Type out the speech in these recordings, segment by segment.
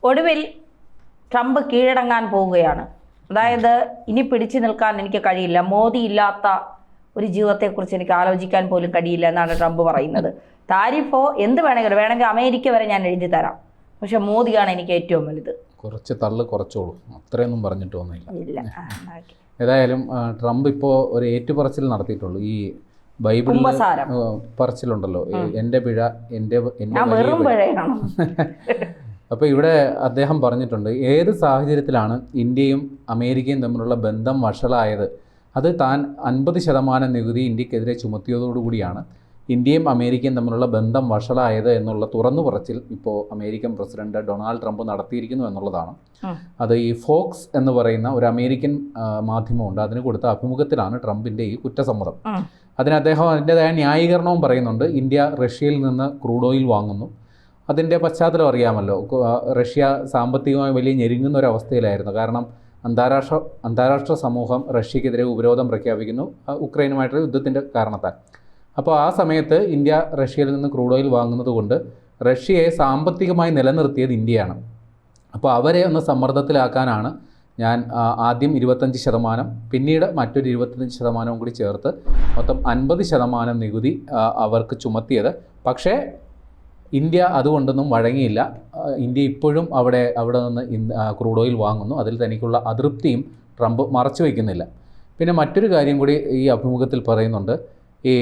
ഒടുവിൽ ട്രംപ് കീഴടങ്ങാൻ പോവുകയാണ്. അതായത് ഇനി പിടിച്ചു നിൽക്കാൻ എനിക്ക് കഴിയില്ല, മോദി ഇല്ലാത്ത ഒരു ജീവിതത്തെക്കുറിച്ച് എനിക്ക് ആലോചിക്കാൻ പോലും കഴിയില്ല എന്നാണ് ട്രംപ് പറയുന്നത്. താരിഫോ എന്ത് വേണമെങ്കിൽ അമേരിക്ക വരെ ഞാൻ എഴുതി തരാം, പക്ഷെ മോദിയാണ് എനിക്ക് ഏറ്റവും വലുത്. കുറച്ച് തള്ളു കുറച്ചോളൂ, അത്രയൊന്നും പറഞ്ഞിട്ട് ഒന്നുമില്ല. ഇല്ല. ഏതായാലും ട്രംപ് ഇപ്പോൾ ഒരു ഏറ്റുപറച്ചിൽ നടത്തിയിട്ടുള്ളൂ. ഈ ബൈബിളിൽ പറച്ചിലുണ്ടല്ലോ, എൻ്റെ പിഴ എൻ്റെ അപ്പോൾ ഇവിടെ അദ്ദേഹം പറഞ്ഞിട്ടുണ്ട്, ഏത് സാഹചര്യത്തിലാണ് ഇന്ത്യയും അമേരിക്കയും തമ്മിലുള്ള ബന്ധം വഷളായത്, അത് താൻ 50% നികുതി ഇന്ത്യക്കെതിരെ ചുമത്തിയതോടുകൂടിയാണ് ഇന്ത്യയും അമേരിക്കയും തമ്മിലുള്ള ബന്ധം വഷളായത് എന്നുള്ള തുറന്നു പറച്ചിൽ ഇപ്പോൾ അമേരിക്കൻ പ്രസിഡന്റ് ഡൊണാൾഡ് ട്രംപ് നടത്തിയിരിക്കുന്നു എന്നുള്ളതാണ്. അത് ഈ ഫോക്സ് എന്ന് പറയുന്ന ഒരു അമേരിക്കൻ മാധ്യമമുണ്ട്, അതിന് കൊടുത്ത അഭിമുഖത്തിലാണ് ട്രംപിൻ്റെ ഈ കുറ്റസമ്മതം. അതിന് അദ്ദേഹം അതിൻ്റെതായ ന്യായീകരണവും പറയുന്നുണ്ട്. ഇന്ത്യ റഷ്യയിൽ നിന്ന് ക്രൂഡ് ഓയിൽ വാങ്ങുന്നു, അതിൻ്റെ പശ്ചാത്തലം അറിയാമല്ലോ. റഷ്യ സാമ്പത്തികമായി വലിയ ഞെരുങ്ങുന്ന ഒരു അവസ്ഥയിലായിരുന്നു. കാരണം അന്താരാഷ്ട്ര സമൂഹം റഷ്യക്കെതിരെ ഉപരോധം പ്രഖ്യാപിക്കുന്നു ഉക്രൈനുമായിട്ടുള്ള യുദ്ധത്തിൻ്റെ കാരണത്താൽ. അപ്പോൾ ആ സമയത്ത് ഇന്ത്യ റഷ്യയിൽ നിന്ന് ക്രൂഡ് ഓയിൽ വാങ്ങുന്നത് കൊണ്ട് റഷ്യയെ സാമ്പത്തികമായി നിലനിർത്തിയത് ഇന്ത്യയാണ്. അപ്പോൾ അവരെ ഒന്ന് സമ്മർദ്ദത്തിലാക്കാനാണ് ഞാൻ ആദ്യം 25%, പിന്നീട് മറ്റൊരു 25% കൂടി ചേർത്ത് മൊത്തം 50% നികുതി അവർക്ക് ചുമത്തിയത്. പക്ഷേ ഇന്ത്യ അതുകൊണ്ടൊന്നും വഴങ്ങിയില്ല. ഇന്ത്യ ഇപ്പോഴും അവിടെ നിന്ന് ക്രൂഡ് ഓയിൽ വാങ്ങുന്നു. അതിൽ തനിക്കുള്ള അതൃപ്തിയും ട്രംപ് മറച്ചു വയ്ക്കുന്നില്ല. പിന്നെ മറ്റൊരു കാര്യം കൂടി ഈ അഭിമുഖത്തിൽ പറയുന്നുണ്ട്. ഈ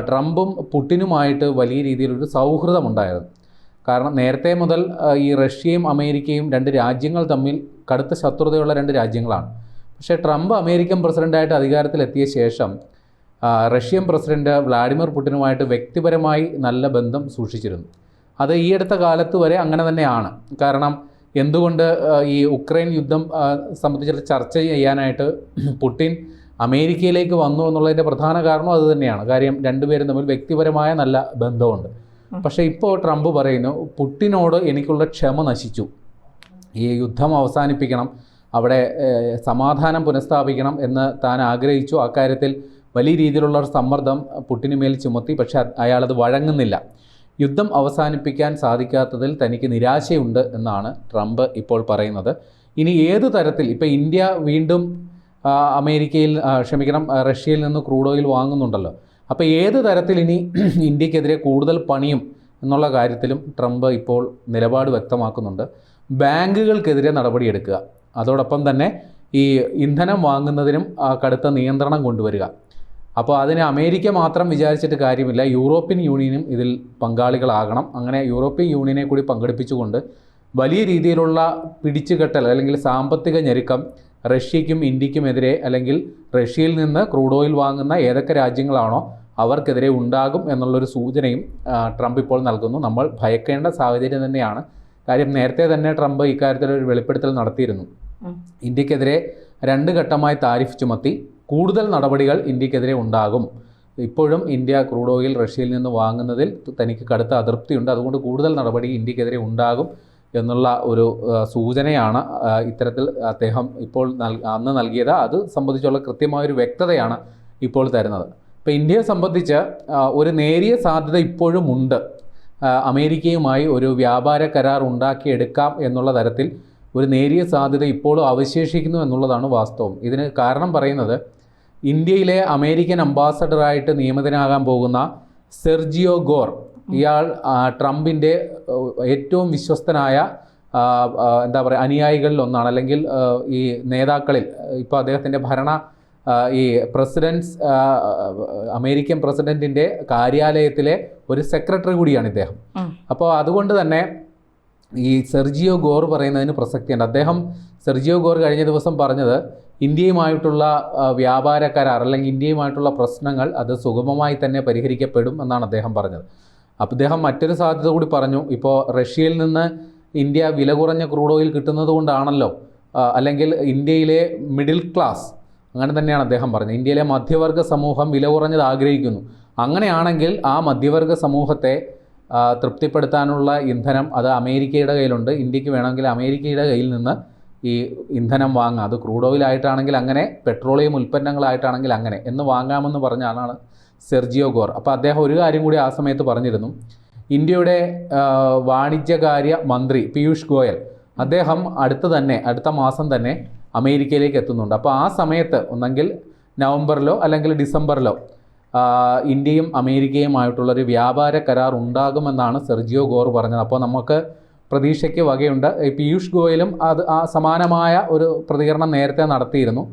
ട്രംപും പുടിനുമായിട്ട് വലിയ രീതിയിലൊരു സൗഹൃദമുണ്ടായിരുന്നു. കാരണം നേരത്തെ മുതൽ ഈ റഷ്യയും അമേരിക്കയും രണ്ട് രാജ്യങ്ങൾ തമ്മിൽ കടുത്ത ശത്രുതയുള്ള രണ്ട് രാജ്യങ്ങളാണ്. പക്ഷേ ട്രംപ് അമേരിക്കൻ പ്രസിഡൻ്റായിട്ട് അധികാരത്തിലെത്തിയ ശേഷം റഷ്യൻ പ്രസിഡന്റ് വ്ളാഡിമിർ പുടിനുമായിട്ട് വ്യക്തിപരമായി നല്ല ബന്ധം സൂക്ഷിച്ചിരുന്നു. അത് ഈ അടുത്ത കാലത്ത് വരെ അങ്ങനെ തന്നെയാണ്. കാരണം എന്തുകൊണ്ട് ഈ ഉക്രൈൻ യുദ്ധം സംബന്ധിച്ചുള്ള ചർച്ച ചെയ്യാനായിട്ട് പുടിൻ അമേരിക്കയിലേക്ക് വന്നു എന്നുള്ളതിൻ്റെ പ്രധാന കാരണം അതുതന്നെയാണ്. കാര്യം രണ്ടുപേരും തമ്മിൽ വ്യക്തിപരമായ നല്ല ബന്ധമുണ്ട്. പക്ഷേ ഇപ്പോൾ ട്രംപ് പറയുന്നു, പുടിനോട് എനിക്കുള്ള ക്ഷമ നശിച്ചു, ഈ യുദ്ധം അവസാനിപ്പിക്കണം, അവിടെ സമാധാനം പുനഃസ്ഥാപിക്കണം എന്ന് താൻ ആഗ്രഹിച്ചു. അക്കാര്യത്തിൽ വലിയ രീതിയിലുള്ള ഒരു സമ്മർദ്ദം പുടിന് മേൽ ചുമത്തി. പക്ഷേ അയാളത് വഴങ്ങുന്നില്ല. യുദ്ധം അവസാനിപ്പിക്കാൻ സാധിക്കാത്തതിൽ തനിക്ക് നിരാശയുണ്ട് എന്നാണ് ട്രംപ് ഇപ്പോൾ പറയുന്നത്. ഇനി ഏത് തരത്തിൽ ഇപ്പോൾ ഇന്ത്യ വീണ്ടും റഷ്യയിൽ നിന്ന് ക്രൂഡ് ഓയിൽ വാങ്ങുന്നുണ്ടല്ലോ. അപ്പോൾ ഏത് തരത്തിൽ ഇനി ഇന്ത്യക്കെതിരെ കൂടുതൽ പണിയും എന്നുള്ള കാര്യത്തിലും ട്രംപ് ഇപ്പോൾ നിലപാട് വ്യക്തമാക്കുന്നുണ്ട്. ബാങ്കുകൾക്കെതിരെ നടപടിയെടുക്കുക, അതോടൊപ്പം തന്നെ ഈ ഇന്ധനം വാങ്ങുന്നതിനും കടുത്ത നിയന്ത്രണം കൊണ്ടുവരിക. അപ്പോൾ അതിന് അമേരിക്ക മാത്രം വിചാരിച്ചിട്ട് കാര്യമില്ല, യൂറോപ്യൻ യൂണിയനും ഇതിൽ പങ്കാളികളാകണം. അങ്ങനെ യൂറോപ്യൻ യൂണിയനെ കൂടി പങ്കെടുപ്പിച്ചുകൊണ്ട് വലിയ രീതിയിലുള്ള പിടിച്ചുകെട്ടൽ അല്ലെങ്കിൽ സാമ്പത്തിക ഞെരുക്കം റഷ്യയ്ക്കും ഇന്ത്യക്കുമെതിരെ, അല്ലെങ്കിൽ റഷ്യയിൽ നിന്ന് ക്രൂഡ് ഓയിൽ വാങ്ങുന്ന ഏതൊക്കെ രാജ്യങ്ങളാണോ അവർക്കെതിരെ ഉണ്ടാകും എന്നുള്ളൊരു സൂചനയും ട്രംപ് ഇപ്പോൾ നൽകുന്നു. നമ്മൾ ഭയക്കേണ്ട സാഹചര്യം തന്നെയാണ്. കാര്യം നേരത്തെ തന്നെ ട്രംപ് ഇക്കാര്യത്തിലൊരു വെളിപ്പെടുത്തൽ നടത്തിയിരുന്നു. ഇന്ത്യക്കെതിരെ 2 ഘട്ടമായി താരിഫ് ചുമത്തി, കൂടുതൽ നടപടികൾ ഇന്ത്യക്കെതിരെ ഉണ്ടാകും. ഇപ്പോഴും ഇന്ത്യ ക്രൂഡ് ഓയിൽ റഷ്യയിൽ നിന്ന് വാങ്ങുന്നതിൽ തനിക്ക് കടുത്ത അതൃപ്തിയുണ്ട്, അതുകൊണ്ട് കൂടുതൽ നടപടി ഇന്ത്യക്കെതിരെ ഉണ്ടാകും എന്നുള്ള ഒരു സൂചനയാണ് ഇത്തരത്തിൽ അദ്ദേഹം ഇപ്പോൾ അന്ന് നൽകിയത്. അത് സംബന്ധിച്ചുള്ള കൃത്യമായൊരു വ്യക്തതയാണ് ഇപ്പോൾ തരുന്നത്. ഇപ്പോൾ ഇന്ത്യയെ സംബന്ധിച്ച് ഒരു നേരിയ സാധ്യത ഇപ്പോഴും ഉണ്ട്. അമേരിക്കയുമായി ഒരു വ്യാപാര കരാർ ഉണ്ടാക്കിയെടുക്കാം എന്നുള്ള തരത്തിൽ ഒരു നേരിയ സാധ്യത ഇപ്പോഴും അവശേഷിക്കുന്നു എന്നുള്ളതാണ് വാസ്തവം. ഇതിന് കാരണം പറയുന്നത്, ഇന്ത്യയിലെ അമേരിക്കൻ അംബാസഡറായിട്ട് നിയമിതനാകാൻ പോകുന്ന സെർജിയോ ഗോർ, ഇയാൾ ട്രംപിൻ്റെ ഏറ്റവും വിശ്വസ്തനായ അനുയായികളിൽ ഒന്നാണ്, അല്ലെങ്കിൽ ഈ നേതാക്കളിൽ. ഇപ്പോൾ അദ്ദേഹത്തിൻ്റെ ഈ അമേരിക്കൻ പ്രസിഡൻറ്റിൻ്റെ കാര്യാലയത്തിലെ ഒരു സെക്രട്ടറി കൂടിയാണ് ഇദ്ദേഹം. അപ്പോൾ അതുകൊണ്ട് തന്നെ ഈ സെർജിയോ ഗോർ പറയുന്നതിന് പ്രസക്തിയുണ്ട്. സെർജിയോ ഗോർ കഴിഞ്ഞ ദിവസം പറഞ്ഞത്, ഇന്ത്യയുമായിട്ടുള്ള വ്യാപാര കരാർ അല്ലെങ്കിൽ ഇന്ത്യയുമായിട്ടുള്ള പ്രശ്നങ്ങൾ അത് സുഗമമായി തന്നെ പരിഹരിക്കപ്പെടും എന്നാണ് അദ്ദേഹം പറഞ്ഞത്. അപ്പോൾ അദ്ദേഹം മറ്റൊരു സാധ്യത കൂടി പറഞ്ഞു. ഇപ്പോൾ റഷ്യയിൽ നിന്ന് ഇന്ത്യ വില കുറഞ്ഞ ക്രൂഡ് ഓയിൽ കിട്ടുന്നത് കൊണ്ടാണല്ലോ, അല്ലെങ്കിൽ ഇന്ത്യയിലെ മിഡിൽ ക്ലാസ്, അങ്ങനെ തന്നെയാണ് അദ്ദേഹം പറഞ്ഞത്, ഇന്ത്യയിലെ മധ്യവർഗ സമൂഹം വില കുറഞ്ഞത് ആഗ്രഹിക്കുന്നു. അങ്ങനെയാണെങ്കിൽ ആ മധ്യവർഗ സമൂഹത്തെ തൃപ്തിപ്പെടുത്താനുള്ള ഇന്ധനം അത് അമേരിക്കയുടെ കയ്യിലുണ്ട്. ഇന്ത്യക്ക് വേണമെങ്കിൽ അമേരിക്കയുടെ കയ്യിൽ നിന്ന് ഈ ഇന്ധനം വാങ്ങാം. അത് ക്രൂഡ് ഓയിലായിട്ടാണെങ്കിൽ അങ്ങനെ, പെട്രോളിയം ഉൽപ്പന്നങ്ങളായിട്ടാണെങ്കിൽ അങ്ങനെ എന്ന് വാങ്ങാമെന്ന് പറഞ്ഞ ആളാണ് സെർജിയോ ഗോർ. അപ്പോൾ അദ്ദേഹം ഒരു കാര്യം കൂടി ആ സമയത്ത് പറഞ്ഞിരുന്നു, ഇന്ത്യയുടെ വാണിജ്യകാര്യ മന്ത്രി പീയൂഷ് ഗോയൽ അദ്ദേഹം അടുത്ത മാസം തന്നെ അമേരിക്കയിലേക്ക് എത്തുന്നുണ്ട്. അപ്പോൾ ആ സമയത്ത് ഒന്നെങ്കിൽ നവംബറിലോ അല്ലെങ്കിൽ ഡിസംബറിലോ ഇന്ത്യയും അമേരിക്കയുമായിട്ടുള്ളൊരു വ്യാപാര കരാർ ഉണ്ടാകുമെന്നാണ് സെർജിയോ ഗോർ പറഞ്ഞത്. അപ്പോൾ നമുക്ക് പ്രതീക്ഷയ്ക്ക് വകയുണ്ട്. പീയൂഷ് ഗോയലും സമാനമായ ഒരു പ്രതികരണം നേരത്തെ നടത്തിയിരുന്നു.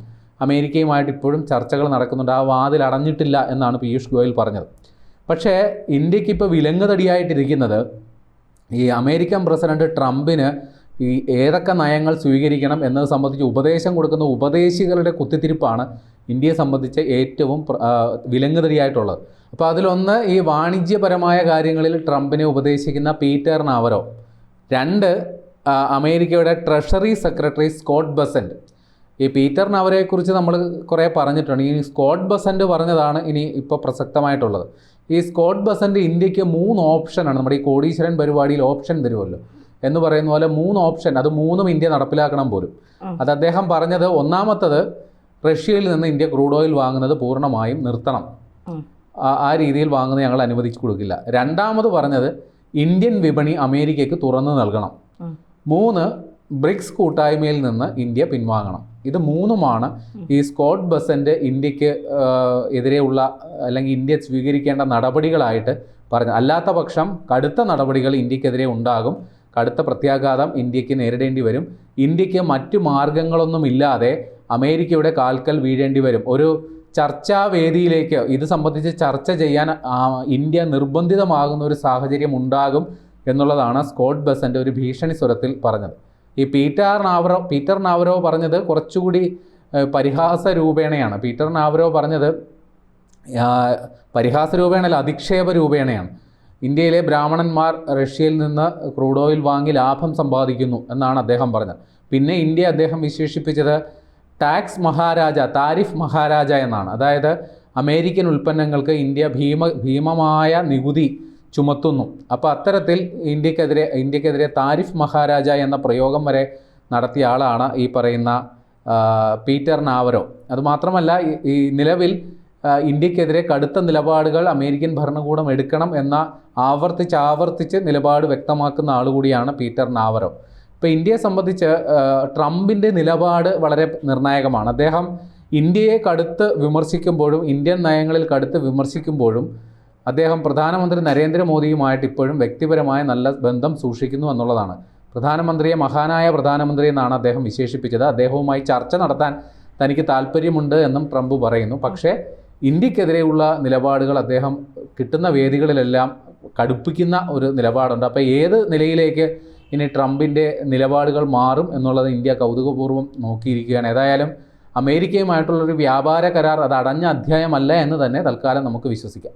അമേരിക്കയുമായിട്ട് ഇപ്പോഴും ചർച്ചകൾ നടക്കുന്നുണ്ട്, ആ വാതിൽ അടഞ്ഞിട്ടില്ല എന്നാണ് പീയൂഷ് ഗോയൽ പറഞ്ഞത്. പക്ഷേ ഇന്ത്യക്ക് ഇപ്പോൾ വിലങ്ങുതടിയായിട്ടിരിക്കുന്നത് ഈ അമേരിക്കൻ പ്രസിഡന്റ് ട്രംപിന് ഈ ഏതൊക്കെ നയങ്ങൾ സ്വീകരിക്കണം എന്നത് സംബന്ധിച്ച് ഉപദേശം കൊടുക്കുന്ന ഉപദേശികളുടെ കുത്തിത്തിരിപ്പാണ് ഇന്ത്യയെ സംബന്ധിച്ച് ഏറ്റവും വിലങ്ങുതടിയായിട്ടുള്ളത്. അപ്പോൾ അതിലൊന്ന് ഈ വാണിജ്യപരമായ കാര്യങ്ങളിൽ ട്രംപിനെ ഉപദേശിക്കുന്ന പീറ്റർ നാവറോ, 2 അമേരിക്കയുടെ ട്രഷറി സെക്രട്ടറി സ്കോട്ട് ബെസന്റ്. ഈ പീറ്റർ നാവറോയെക്കുറിച്ച് നമ്മൾ കുറേ പറഞ്ഞിട്ടുണ്ട്. ഈ സ്കോട്ട് ബെസന്റ് പറഞ്ഞതാണ് ഇനി ഇപ്പോൾ പ്രസക്തമായിട്ടുള്ളത്. ഈ സ്കോട്ട് ബെസന്റ് ഇന്ത്യക്ക് 3 ഓപ്ഷനാണ്, നമ്മുടെ ഈ കോടീശ്വരൻ പരിപാടിയിൽ ഓപ്ഷൻ തരുമല്ലോ എന്ന് പറയുന്ന പോലെ 3 ഓപ്ഷൻ, അത് 3ഉം ഇന്ത്യ നടപ്പിലാക്കണം പോലും. അത് അദ്ദേഹം പറഞ്ഞത്, ഒന്നാമത്തത് റഷ്യയിൽ നിന്ന് ഇന്ത്യ ക്രൂഡ് ഓയിൽ വാങ്ങുന്നത് പൂർണ്ണമായും നിർത്തണം, ആ രീതിയിൽ വാങ്ങുന്നത് ഞങ്ങൾ അനുവദിച്ചു കൊടുക്കില്ല. രണ്ടാമത് പറഞ്ഞത് ഇന്ത്യൻ വിപണി അമേരിക്കയ്ക്ക് തുറന്നു നൽകണം. 3 ബ്രിക്സ് കൂട്ടായ്മയിൽ നിന്ന് ഇന്ത്യ പിൻവാങ്ങണം. ഇത് 3ഉമാണ് ഈ സ്കോട്ട് ബെസന്റ് ഇന്ത്യക്ക് എതിരെയുള്ള അല്ലെങ്കിൽ ഇന്ത്യ സ്വീകരിക്കേണ്ട നടപടികളായിട്ട് പറഞ്ഞത്. അല്ലാത്ത പക്ഷം കടുത്ത നടപടികൾ ഇന്ത്യക്കെതിരെ ഉണ്ടാകും, കടുത്ത പ്രത്യാഘാതം ഇന്ത്യക്ക് നേരിടേണ്ടി വരും. ഇന്ത്യക്ക് മറ്റു മാർഗങ്ങളൊന്നുമില്ലാതെ അമേരിക്കയുടെ കാൽക്കൽ വീഴേണ്ടി വരും. ഒരു ചർച്ചാവേദിയിലേക്ക് ഇത് സംബന്ധിച്ച് ചർച്ച ചെയ്യാൻ ഇന്ത്യ നിർബന്ധിതമാകുന്ന ഒരു സാഹചര്യം ഉണ്ടാകും എന്നുള്ളതാണ് സ്കോട്ട് ബെസന്റ് ഒരു ഭീഷണി സ്വരത്തിൽ പറഞ്ഞത്. ഈ പീറ്റർ നാവറോ പറഞ്ഞത് കുറച്ചുകൂടി പരിഹാസ രൂപേണയാണ്. പീറ്റർ നാവറോ പറഞ്ഞത് പരിഹാസ രൂപേണയല്ല, അധിക്ഷേപ രൂപേണയാണ്. ഇന്ത്യയിലെ ബ്രാഹ്മണന്മാർ റഷ്യയിൽ നിന്ന് ക്രൂഡ് ഓയിൽ വാങ്ങി ലാഭം സമ്പാദിക്കുന്നു എന്നാണ് അദ്ദേഹം പറഞ്ഞത്. പിന്നെ ഇന്ത്യ അദ്ദേഹം വിശേഷിപ്പിച്ചത് താരിഫ് മഹാരാജ എന്നാണ്. അതായത് അമേരിക്കൻ ഉൽപ്പന്നങ്ങൾക്ക് ഇന്ത്യ ഭീമമായ നികുതി ചുമത്തുന്നു. അപ്പോൾ അത്തരത്തിൽ ഇന്ത്യക്കെതിരെ താരിഫ് മഹാരാജ എന്ന പ്രയോഗം വരെ നടത്തിയ ആളാണ് ഈ പറയുന്ന പീറ്റർ നാവറോ. അതുമാത്രമല്ല, ഈ നിലവിൽ ഇന്ത്യക്കെതിരെ കടുത്ത നിലപാടുകൾ അമേരിക്കൻ ഭരണകൂടം എടുക്കണം എന്ന ആവർത്തിച്ച് നിലപാട് വ്യക്തമാക്കുന്ന ആളുകൂടിയാണ് പീറ്റർ നാവറോ. ഇപ്പോൾ ഇന്ത്യയെ സംബന്ധിച്ച് ട്രംപിൻ്റെ നിലപാട് വളരെ നിർണായകമാണ്. അദ്ദേഹം ഇന്ത്യയെ കടുത്ത് വിമർശിക്കുമ്പോഴും ഇന്ത്യൻ നയങ്ങളിൽ കടുത്ത് വിമർശിക്കുമ്പോഴും അദ്ദേഹം പ്രധാനമന്ത്രി നരേന്ദ്രമോദിയുമായിട്ട് ഇപ്പോഴും വ്യക്തിപരമായ നല്ല ബന്ധം സൂക്ഷിക്കുന്നു എന്നുള്ളതാണ്. പ്രധാനമന്ത്രിയെ മഹാനായ പ്രധാനമന്ത്രി എന്നാണ് അദ്ദേഹം വിശേഷിപ്പിച്ചത്. അദ്ദേഹവുമായി ചർച്ച നടത്താൻ തനിക്ക് താല്പര്യമുണ്ട് എന്നും ട്രംപ് പറയുന്നു. പക്ഷേ ഇന്ത്യക്കെതിരെയുള്ള നിലപാടുകൾ അദ്ദേഹം കിട്ടുന്ന വേദികളിലെല്ലാം കടുപ്പിക്കുന്ന ഒരു നിലപാടുണ്ട്. അപ്പോൾ ഏത് നിലയിലേക്ക് ഇനി ട്രംപിൻ്റെ നിലപാടുകൾ മാറും എന്നുള്ളത് ഇന്ത്യ കൗതുകപൂർവ്വം നോക്കിയിരിക്കുകയാണ്. ഏതായാലും അമേരിക്കയുമായിട്ടുള്ളൊരു വ്യാപാര കരാർ അത് അടഞ്ഞ അധ്യായമല്ല എന്ന് തന്നെ തൽക്കാലം നമുക്ക് വിശ്വസിക്കാം.